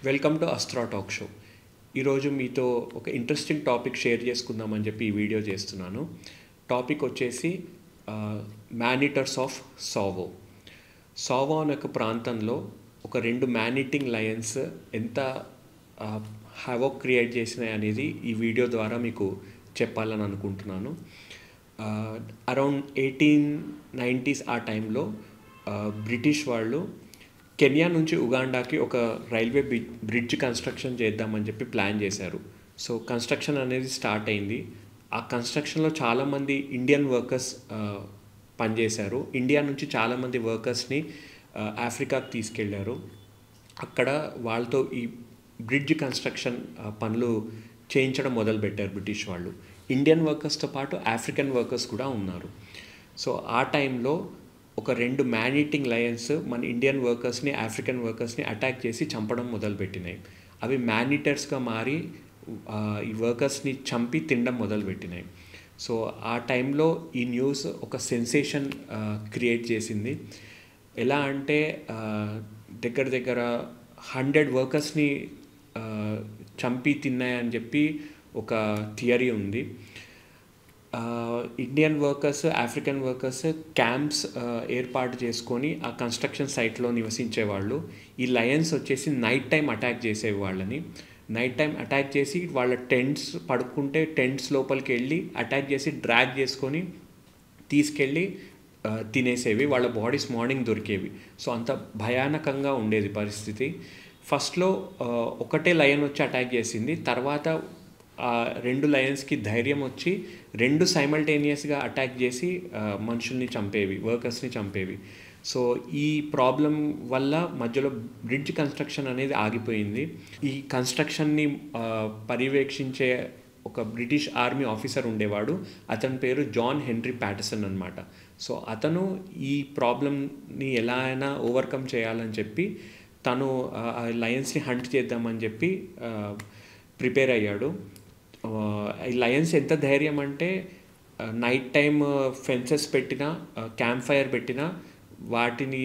Welcome to Astra talk show. ఈరోజు మీతో ఒక ఇంట్రెస్టింగ్ టాపిక్ షేర్ చేసుకుందామని చెప్పి ఈ వీడియో చేస్తున్నాను. టాపిక్ వచ్చేసి మ్యానిటర్స్ ఆఫ్ సావో. సావో అనే ఒక ప్రాంతంలో ఒక రెండు మ్యానిటింగ్ లయన్స్ ఎంత హ్యావోక్ క్రియేట్ చేసినాయి అనేది ఈ వీడియో ద్వారా మీకు చెప్పాలని అనుకుంటున్నాను. అరౌండ్ 1890s ఆ టైంలో బ్రిటిష్ వాళ్ళు కెన్యా నుంచి ఉగాండాకి ఒక రైల్వే బ్రిడ్జ్ కన్స్ట్రక్షన్ చేద్దామని చెప్పి ప్లాన్ చేశారు. సో కన్స్ట్రక్షన్ అనేది స్టార్ట్ అయింది. ఆ కన్స్ట్రక్షన్లో చాలామంది ఇండియన్ వర్కర్స్ పనిచేశారు. ఇండియా నుంచి చాలామంది వర్కర్స్ని ఆఫ్రికాకి తీసుకెళ్లారు. అక్కడ వాళ్ళతో ఈ బ్రిడ్జ్ కన్స్ట్రక్షన్ పనులు చేయించడం మొదలుపెట్టారు బ్రిటిష్ వాళ్ళు. ఇండియన్ వర్కర్స్తో పాటు ఆఫ్రికన్ వర్కర్స్ కూడా ఉన్నారు. సో ఆ టైంలో ఒక రెండు మ్యానిటింగ్ లయన్స్ మన ఇండియన్ వర్కర్స్ని ఆఫ్రికన్ వర్కర్స్ని అటాక్ చేసి చంపడం మొదలుపెట్టినాయి. అవి మ్యానిటర్స్గా మారి ఈ వర్కర్స్ని చంపి తినడం మొదలుపెట్టినాయి. సో ఆ టైంలో ఈ న్యూస్ ఒక సెన్సేషన్ క్రియేట్ చేసింది. ఎలా అంటే దగ్గర దగ్గర 100 వర్కర్స్ని చంపి తిన్నాయని చెప్పి ఒక థియరీ ఉంది. Indian workers African workers camps ఏర్పాటు చేసుకొని ఆ కన్స్ట్రక్షన్ సైట్లో నివసించేవాళ్ళు. ఈ లయన్స్ వచ్చేసి నైట్ టైం అటాక్ చేసేవాళ్ళని. నైట్ టైం అటాక్ చేసి వాళ్ళ టెంట్స్ పడుకుంటే టెంట్స్ లోపలికి వెళ్ళి అటాక్ చేసి డ్రాగ్ చేసుకొని తీసుకెళ్ళి తినేసేవి. వాళ్ళ బాడీస్ మార్నింగ్ దొరికేవి. సో అంత భయానకంగా ఉండేది పరిస్థితి. ఫస్ట్లో ఒకటే లయన్ వచ్చి అటాక్ చేసింది. తర్వాత ఆ రెండు లయన్స్కి ధైర్యం వచ్చి రెండు సైమల్టేనియస్గా అటాక్ చేసి మనుషుల్ని చంపేవి, వర్కర్స్ని చంపేవి. సో ఈ ప్రాబ్లం వల్ల మధ్యలో బ్రిడ్జ్ కన్స్ట్రక్షన్ అనేది ఆగిపోయింది. ఈ కన్స్ట్రక్షన్ని పర్యవేక్షించే ఒక బ్రిటిష్ ఆర్మీ ఆఫీసర్ ఉండేవాడు. అతని పేరు జాన్ హెన్రీ ప్యాటర్సన్ అనమాట. సో అతను ఈ ప్రాబ్లమ్ని ఎలా అయినా ఓవర్కమ్ చేయాలని చెప్పి తను లయన్స్ని హంట్ చేద్దామని చెప్పి ప్రిపేర్ అయ్యాడు. ఈ లయన్స్ ఎంత ధైర్యం అంటే నైట్ టైం ఫెన్సెస్ పెట్టినా క్యాంప్ ఫైర్ పెట్టినా వాటిని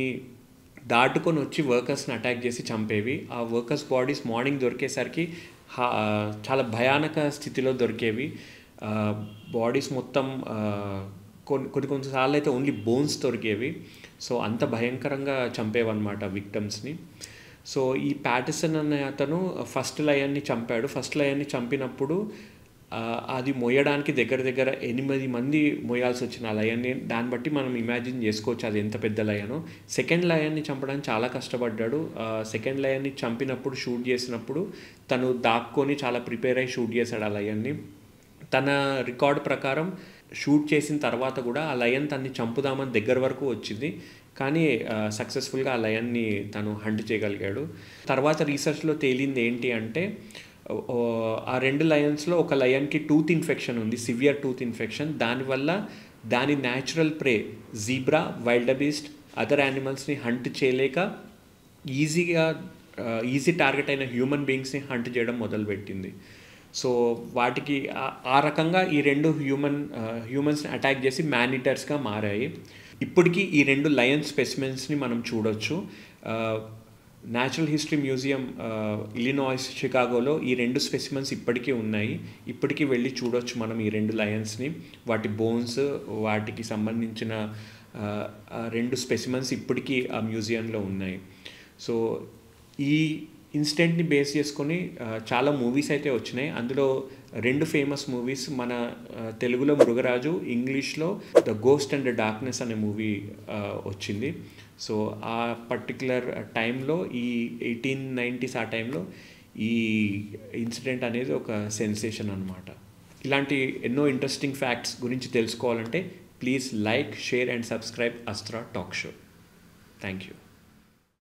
దాటుకొని వచ్చి వర్కర్స్ని అటాక్ చేసి చంపేవి. ఆ వర్కర్స్ బాడీస్ మార్నింగ్ దొరికేసరికి చాలా భయానక స్థితిలో దొరికేవి. బాడీస్ మొత్తం కొన్నిసార్లు అయితే ఓన్లీ బోన్స్ దొరికేవి. సో అంత భయంకరంగా చంపేవన్నమాట విక్టమ్స్ని. సో ఈ ప్యాటర్సన్ అనే అతను ఫస్ట్ లయన్ని చంపాడు. ఫస్ట్ లయన్ని చంపినప్పుడు అది మోయడానికి దగ్గర దగ్గర 8 మంది మోయాల్సి వచ్చిన ఆ లయన్ని. దాన్ని బట్టి మనం ఇమాజిన్ చేసుకోవచ్చు అది ఎంత పెద్ద లయనో. సెకండ్ లయన్ని చంపడానికి చాలా కష్టపడ్డాడు. సెకండ్ లయన్ని చంపినప్పుడు షూట్ చేసినప్పుడు తను దాక్కొని చాలా ప్రిపేర్ అయ్యి షూట్ చేశాడు ఆ లయన్ని. తన రికార్డ్ ప్రకారం షూట్ చేసిన తర్వాత కూడా ఆ లయన్ తన్ని చంపుదామని దగ్గర వరకు వచ్చింది. కానీ సక్సెస్ఫుల్గా ఆ లయన్ని తను హంట్ చేయగలిగాడు. తర్వాత రీసెర్చ్లో తేలింది ఏంటి అంటే ఆ రెండు లయన్స్లో ఒక లయన్కి టూత్ ఇన్ఫెక్షన్ ఉంది, సివియర్ టూత్ ఇన్ఫెక్షన్. దానివల్ల దాని natural prey zebra, wildebeest, other యానిమల్స్ని హంట్ చేయలేక ఈజీ టార్గెట్ అయిన హ్యూమన్ బీయింగ్స్ని హంట్ చేయడం మొదలుపెట్టింది. సో వాటికి ఆ రకంగా ఈ రెండు హ్యూమన్స్ని అటాక్ చేసి మ్యానిటర్స్గా మారాయి. ఇప్పటికీ ఈ రెండు లయన్ స్పెసిమెన్స్ని మనం చూడొచ్చు. న్యాచురల్ హిస్టరీ మ్యూజియం ఇలినాయిస్ షికాగోలో ఈ రెండు స్పెసిమెన్స్ ఇప్పటికీ ఉన్నాయి. ఇప్పటికీ వెళ్ళి చూడొచ్చు మనం ఈ రెండు లయన్స్ని. వాటి బోన్స్, వాటికి సంబంధించిన రెండు స్పెసిమెన్స్ ఇప్పటికీ ఆ మ్యూజియంలో ఉన్నాయి. సో ఈ ఇన్సిడెంట్ని బేస్ చేసుకొని చాలా మూవీస్ అయితే వచ్చినాయి. అందులో రెండు ఫేమస్ మూవీస్ మన తెలుగులో మృగరాజు, ఇంగ్లీష్లో ద గోస్ట్ అండ్ డార్క్నెస్ అనే మూవీ వచ్చింది. సో ఆ పర్టికులర్ టైంలో ఈ 1890s ఆ టైంలో ఈ ఇన్సిడెంట్ అనేది ఒక సెన్సేషన్ అనమాట. ఇలాంటి ఎన్నో ఇంట్రెస్టింగ్ ఫ్యాక్ట్స్ గురించి తెలుసుకోవాలంటే please like, share and subscribe Astra talk show. Thank you.